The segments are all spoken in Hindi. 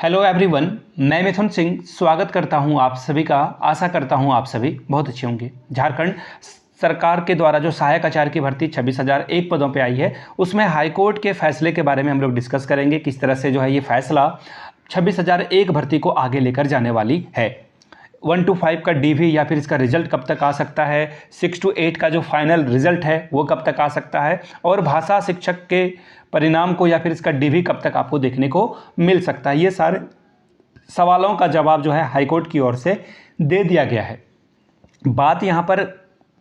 हेलो एवरीवन, मैं मिथुन सिंह स्वागत करता हूं आप सभी का। आशा करता हूं आप सभी बहुत अच्छे होंगे। झारखंड सरकार के द्वारा जो सहायक आचार्य की भर्ती 26,001 पदों पे आई है, उसमें हाईकोर्ट के फैसले के बारे में हम लोग डिस्कस करेंगे। किस तरह से जो है ये फैसला 26,001 भर्ती को आगे लेकर जाने वाली है। 1 to 5 का डीवी या फिर इसका रिजल्ट कब तक आ सकता है, 6 to 8 का जो फाइनल रिजल्ट है वो कब तक आ सकता है, और भाषा शिक्षक के परिणाम को या फिर इसका डीवी कब तक आपको देखने को मिल सकता है। ये सारे सवालों का जवाब जो है हाईकोर्ट की ओर से दे दिया गया है। बात यहाँ पर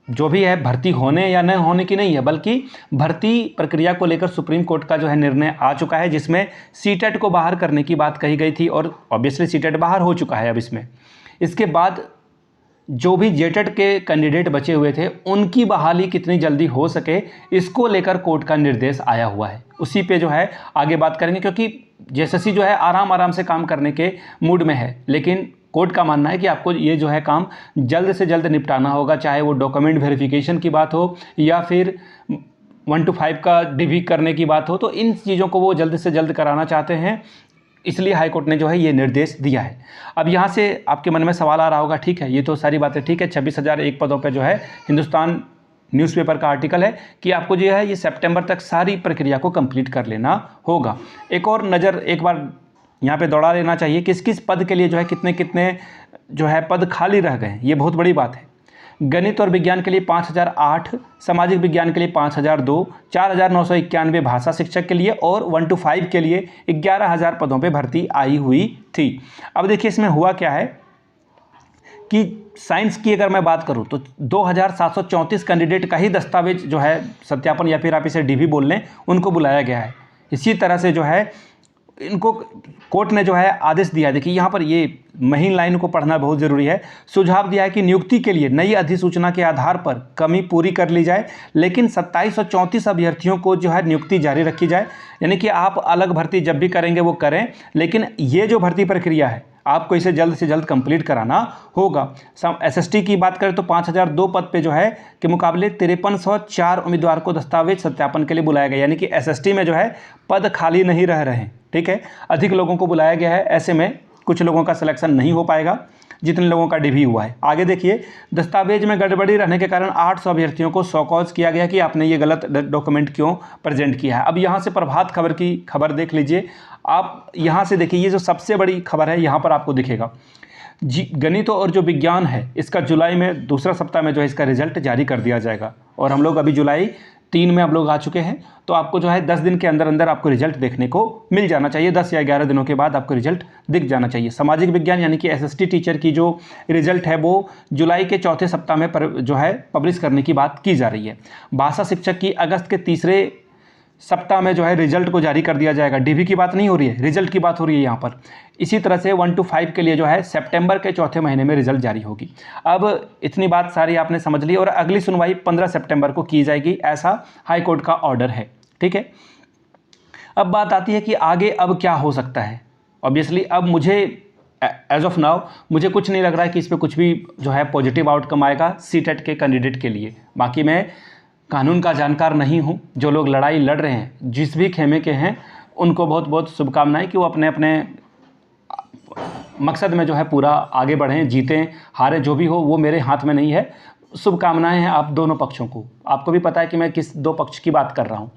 जो भी है भर्ती होने या न होने की नहीं है, बल्कि भर्ती प्रक्रिया को लेकर सुप्रीम कोर्ट का जो है निर्णय आ चुका है, जिसमें सीटेट को बाहर करने की बात कही गई थी और ऑब्वियसली सीटेट बाहर हो चुका है। अब इसके बाद जो भी जेटेट के कैंडिडेट बचे हुए थे उनकी बहाली कितनी जल्दी हो सके, इसको लेकर कोर्ट का निर्देश आया हुआ है। उसी पे जो है आगे बात करेंगे, क्योंकि जेएसएससी जो है आराम से काम करने के मूड में है, लेकिन कोर्ट का मानना है कि आपको ये जो है काम जल्द से जल्द निपटाना होगा, चाहे वो डॉक्यूमेंट वेरिफिकेशन की बात हो या फिर 1 to 5 का डीवी करने की बात हो। तो इन चीज़ों को वो जल्द से जल्द कराना चाहते हैं, इसलिए हाईकोर्ट ने जो है ये निर्देश दिया है। अब यहाँ से आपके मन में सवाल आ रहा होगा, ठीक है ये तो सारी बातें ठीक है, 26,001 पदों पे जो है हिंदुस्तान न्यूज़पेपर का आर्टिकल है कि आपको जो है ये सितंबर तक सारी प्रक्रिया को कंप्लीट कर लेना होगा। एक और नज़र एक बार यहाँ पे दौड़ा लेना चाहिए, किस किस पद के लिए जो है कितने कितने जो है पद खाली रह गए, ये बहुत बड़ी बात है। गणित और विज्ञान के लिए 5,008, सामाजिक विज्ञान के लिए 5,002, 4,991 भाषा शिक्षक के लिए और 1 to 5 के लिए 11,000 पदों पे भर्ती आई हुई थी। अब देखिए इसमें हुआ क्या है कि साइंस की अगर मैं बात करूं तो 2,734 कैंडिडेट का ही दस्तावेज जो है सत्यापन या फिर आप इसे डीवी बोल लें, उनको बुलाया गया है। इसी तरह से जो है इनको कोर्ट ने जो है आदेश दिया है। देखिए यहाँ पर ये महीन लाइन को पढ़ना बहुत ज़रूरी है। सुझाव दिया है कि नियुक्ति के लिए नई अधिसूचना के आधार पर कमी पूरी कर ली जाए, लेकिन 2734 अभ्यर्थियों को जो है नियुक्ति जारी रखी जाए। यानी कि आप अलग भर्ती जब भी करेंगे वो करें, लेकिन ये जो भर्ती प्रक्रिया है आपको इसे जल्द से जल्द कंप्लीट कराना होगा। एसएसटी की बात करें तो 5,002 पद पे जो है के मुकाबले 5304 उम्मीदवार को दस्तावेज सत्यापन के लिए बुलाया गया। यानी कि एसएसटी में जो है पद खाली नहीं रह रहे हैं, ठीक है, अधिक लोगों को बुलाया गया है। ऐसे में कुछ लोगों का सिलेक्शन नहीं हो पाएगा जितने लोगों का डीवी हुआ है। आगे देखिए, दस्तावेज में गड़बड़ी रहने के कारण 800 अभ्यर्थियों को सौकॉज किया गया कि आपने ये गलत डॉक्यूमेंट क्यों प्रेजेंट किया है। अब यहाँ से प्रभात खबर की खबर देख लीजिए आप। यहाँ से देखिए ये जो सबसे बड़ी खबर है यहाँ पर आपको दिखेगा, गणित और जो विज्ञान है इसका जुलाई में दूसरा सप्ताह में जो है इसका रिजल्ट जारी कर दिया जाएगा। और हम लोग अभी जुलाई 3 में हम लोग आ चुके हैं, तो आपको जो है 10 दिन के अंदर अंदर आपको रिजल्ट देखने को मिल जाना चाहिए। 10 या 11 दिनों के बाद आपको रिजल्ट दिख जाना चाहिए। सामाजिक विज्ञान यानी कि एसएसटी टीचर की जो रिजल्ट है वो जुलाई के चौथे सप्ताह में जो है पब्लिश करने की बात की जा रही है। भाषा शिक्षक की अगस्त के तीसरे सप्ताह में जो है रिजल्ट को जारी कर दिया जाएगा। डीवी की बात नहीं हो रही है, रिजल्ट की बात हो रही है यहाँ पर। इसी तरह से 1 to 5 के लिए जो है सितंबर के चौथे महीने में रिजल्ट जारी होगी। अब इतनी बात सारी आपने समझ ली और अगली सुनवाई 15 सितंबर को की जाएगी, ऐसा हाईकोर्ट का ऑर्डर है, ठीक है। अब बात आती है कि आगे अब क्या हो सकता है। ऑब्वियसली अब मुझे एज ऑफ नाउ मुझे कुछ नहीं लग रहा है कि इस पर कुछ भी जो है पॉजिटिव आउटकम आएगा सीटेट के कैंडिडेट के लिए। बाकी मैं कानून का जानकार नहीं हूँ। जो लोग लड़ाई लड़ रहे हैं, जिस भी खेमे के हैं, उनको बहुत बहुत शुभकामनाएं कि वो अपने अपने मकसद में जो है पूरा आगे बढ़ें, जीतें हारें, जो भी हो वो मेरे हाथ में नहीं है। शुभकामनाएं हैं आप दोनों पक्षों को। आपको भी पता है कि मैं किस दो पक्ष की बात कर रहा हूँ।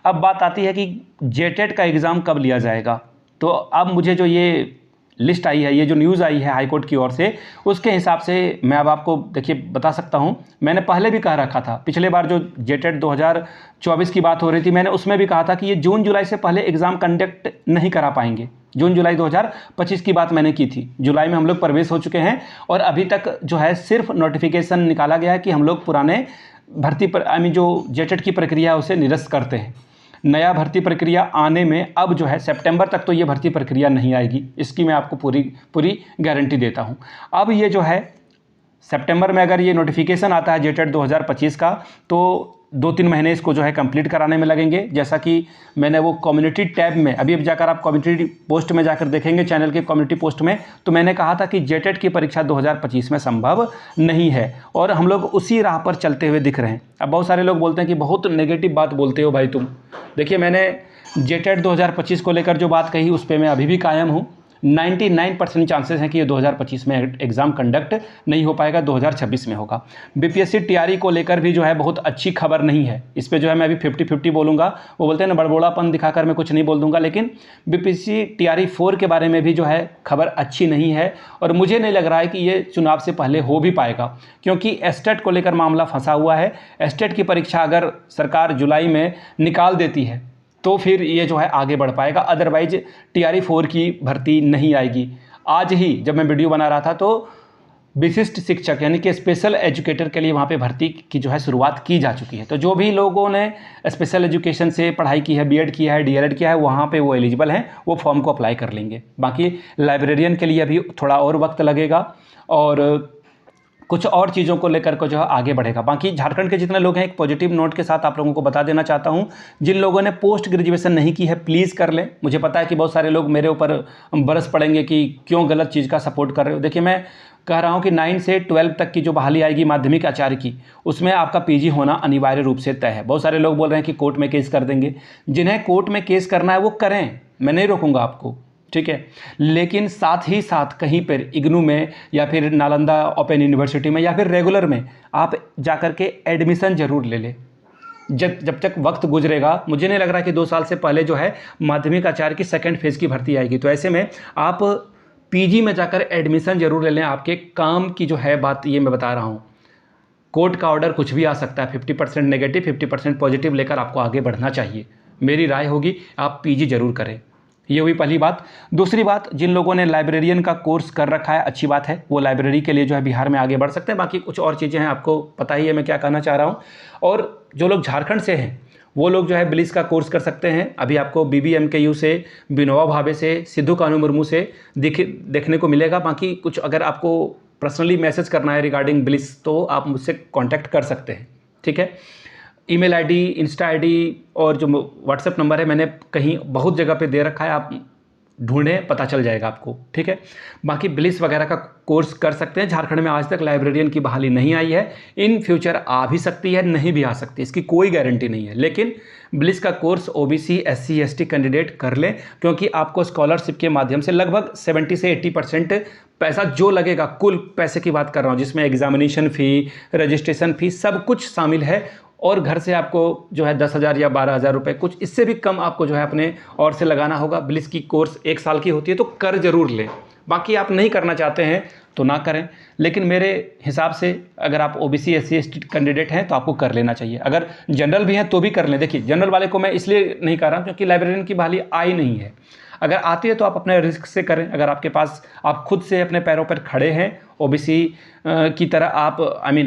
अब बात आती है कि जेटेट का एग्ज़ाम कब लिया जाएगा। तो अब मुझे जो ये लिस्ट आई है, ये जो न्यूज़ आई है हाईकोर्ट की ओर से, उसके हिसाब से मैं अब आपको देखिए बता सकता हूँ। मैंने पहले भी कह रखा था, पिछले बार जो जेटेट 2024 की बात हो रही थी, मैंने उसमें भी कहा था कि ये जून जुलाई से पहले एग्ज़ाम कंडक्ट नहीं करा पाएंगे। जून जुलाई 2025 की बात मैंने की थी। जुलाई में हम लोग प्रवेश हो चुके हैं और अभी तक जो है सिर्फ नोटिफिकेशन निकाला गया है कि हम लोग पुराने भर्ती पर जो जेटेट की प्रक्रिया है उसे निरस्त करते हैं। नया भर्ती प्रक्रिया आने में अब जो है सितंबर तक तो ये भर्ती प्रक्रिया नहीं आएगी, इसकी मैं आपको पूरी गारंटी देता हूँ। अब ये जो है सितंबर में अगर ये नोटिफिकेशन आता है जेटेट 2025 का, तो 2-3 महीने इसको जो है कंप्लीट कराने में लगेंगे। जैसा कि मैंने वो कम्युनिटी टैब में, अभी जाकर आप कम्युनिटी पोस्ट में जाकर देखेंगे, चैनल के कम्युनिटी पोस्ट में, तो मैंने कहा था कि जेटेट की परीक्षा 2025 में संभव नहीं है और हम लोग उसी राह पर चलते हुए दिख रहे हैं। अब बहुत सारे लोग बोलते हैं कि बहुत नेगेटिव बात बोलते हो भाई तुम। देखिए मैंने जेटेट 2025 को लेकर जो बात कही उस पर मैं अभी भी कायम हूँ। 99% चांसेस हैं कि ये 2025 में एग्ज़ाम कंडक्ट नहीं हो पाएगा, 2026 में होगा। बीपीएससी टीआरई को लेकर भी जो है बहुत अच्छी खबर नहीं है। इस पे जो है मैं अभी 50-50 बोलूँगा। वो बोलते हैं ना, बड़बोड़ापन दिखाकर मैं कुछ नहीं बोल दूंगा, लेकिन बीपीएससी टीआरई 4 के बारे में भी जो है खबर अच्छी नहीं है और मुझे नहीं लग रहा है कि ये चुनाव से पहले हो भी पाएगा, क्योंकि एस्टेट को लेकर मामला फंसा हुआ है। एस्टेट की परीक्षा अगर सरकार जुलाई में निकाल देती है तो फिर ये जो है आगे बढ़ पाएगा, अदरवाइज टीआरई 4 की भर्ती नहीं आएगी। आज ही जब मैं वीडियो बना रहा था तो विशिष्ट शिक्षक यानी कि स्पेशल एजुकेटर के लिए वहाँ पे भर्ती की जो है शुरुआत की जा चुकी है। तो जो भी लोगों ने स्पेशल एजुकेशन से पढ़ाई की है, बीएड किया है, डीएलएड किया है, वहाँ पे वो एलिजिबल हैं, वो फॉर्म को अप्लाई कर लेंगे। बाकी लाइब्रेरियन के लिए अभी थोड़ा और वक्त लगेगा और कुछ और चीज़ों को लेकर को जो है आगे बढ़ेगा। बाकी झारखंड के जितने लोग हैं, एक पॉजिटिव नोट के साथ आप लोगों को बता देना चाहता हूं, जिन लोगों ने पोस्ट ग्रेजुएशन नहीं की है प्लीज़ कर लें। मुझे पता है कि बहुत सारे लोग मेरे ऊपर बरस पड़ेंगे कि क्यों गलत चीज़ का सपोर्ट कर रहे हो। देखिए, मैं कह रहा हूं कि 9 से 12 तक की जो बहाली आएगी माध्यमिक आचार्य की, उसमें आपका पीजी होना अनिवार्य रूप से तय है। बहुत सारे लोग बोल रहे हैं कि कोर्ट में केस कर देंगे। जिन्हें कोर्ट में केस करना है वो करें, मैं नहीं रोकूंगा आपको, ठीक है। लेकिन साथ ही साथ कहीं पर इग्नू में या फिर नालंदा ओपन यूनिवर्सिटी में या फिर रेगुलर में आप जाकर के एडमिशन जरूर ले लें। जब तक वक्त गुजरेगा, मुझे नहीं लग रहा कि 2 साल से पहले जो है माध्यमिक आचार्य की सेकंड फेज़ की भर्ती आएगी। तो ऐसे में आप पीजी में जाकर एडमिशन जरूर ले लें। आपके काम की जो है बात ये मैं बता रहा हूँ। कोर्ट का ऑर्डर कुछ भी आ सकता है, 50% नेगेटिव 50% पॉजिटिव लेकर आपको आगे बढ़ना चाहिए। मेरी राय होगी आप पीजी जरूर करें। ये हुई पहली बात। दूसरी बात, जिन लोगों ने लाइब्रेरियन का कोर्स कर रखा है, अच्छी बात है, वो लाइब्रेरी के लिए जो है बिहार में आगे बढ़ सकते हैं। बाकी कुछ और चीज़ें हैं, आपको पता ही है मैं क्या कहना चाह रहा हूँ। और जो लोग झारखंड से हैं वो लोग जो है बिलिस का कोर्स कर सकते हैं। अभी आपको BBMKU से, विनोबा भावे से, सिद्धू कानू मुर्मू से देखने को मिलेगा। बाकी कुछ अगर आपको पर्सनली मैसेज करना है रिगार्डिंग बिलिस तो आप मुझसे कॉन्टैक्ट कर सकते हैं, ठीक है। ईमेल आईडी, इंस्टा आईडी और जो व्हाट्सएप नंबर है मैंने कहीं बहुत जगह पे दे रखा है, आप ढूंढें, पता चल जाएगा आपको, ठीक है। बाकी बिलिस वगैरह का कोर्स कर सकते हैं। झारखंड में आज तक लाइब्रेरियन की बहाली नहीं आई है, इन फ्यूचर आ भी सकती है, नहीं भी आ सकती, इसकी कोई गारंटी नहीं है। लेकिन बिलिस का course OBC SC ST candidate कर लें, क्योंकि आपको स्कॉलरशिप के माध्यम से लगभग 70 से 80% पैसा जो लगेगा, कुल पैसे की बात कर रहा हूँ, जिसमें एग्जामिनेशन फ़ी, रजिस्ट्रेशन फ़ी सब कुछ शामिल है। और घर से आपको जो है 10,000 या 12,000 रुपये, कुछ इससे भी कम आपको जो है अपने और से लगाना होगा। बिलिस की कोर्स 1 साल की होती है, तो कर जरूर लें। बाकी आप नहीं करना चाहते हैं तो ना करें, लेकिन मेरे हिसाब से अगर आप OBC SC ST कैंडिडेट हैं तो आपको कर लेना चाहिए। अगर जनरल भी हैं तो भी कर लें। देखिए, जनरल वाले को मैं इसलिए नहीं कर रहा हूँ क्योंकि लाइब्रेरियन की बहाली आई नहीं है। अगर आती है तो आप अपने रिस्क से करें। अगर आपके पास, आप खुद से अपने पैरों पर खड़े हैं, OBC की तरह आप,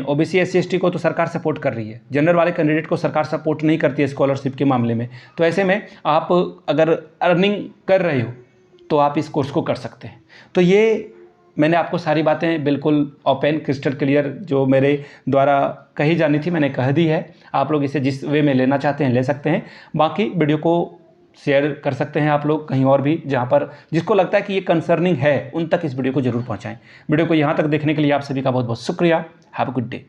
OBC SC ST को तो सरकार सपोर्ट कर रही है, जनरल वाले कैंडिडेट को सरकार सपोर्ट नहीं करती है स्कॉलरशिप के मामले में। तो ऐसे में आप अगर अर्निंग कर रहे हो तो आप इस कोर्स को कर सकते हैं। तो ये मैंने आपको सारी बातें बिल्कुल ओपन क्रिस्टल क्लियर जो मेरे द्वारा कही जानी थी मैंने कह दी है। आप लोग इसे जिस वे में लेना चाहते हैं ले सकते हैं। बाकी वीडियो को शेयर कर सकते हैं आप लोग कहीं और भी, जहां पर जिसको लगता है कि ये कंसर्निंग है उन तक इस वीडियो को जरूर पहुंचाएं। वीडियो को यहां तक देखने के लिए आप सभी का बहुत बहुत शुक्रिया। Have a good day.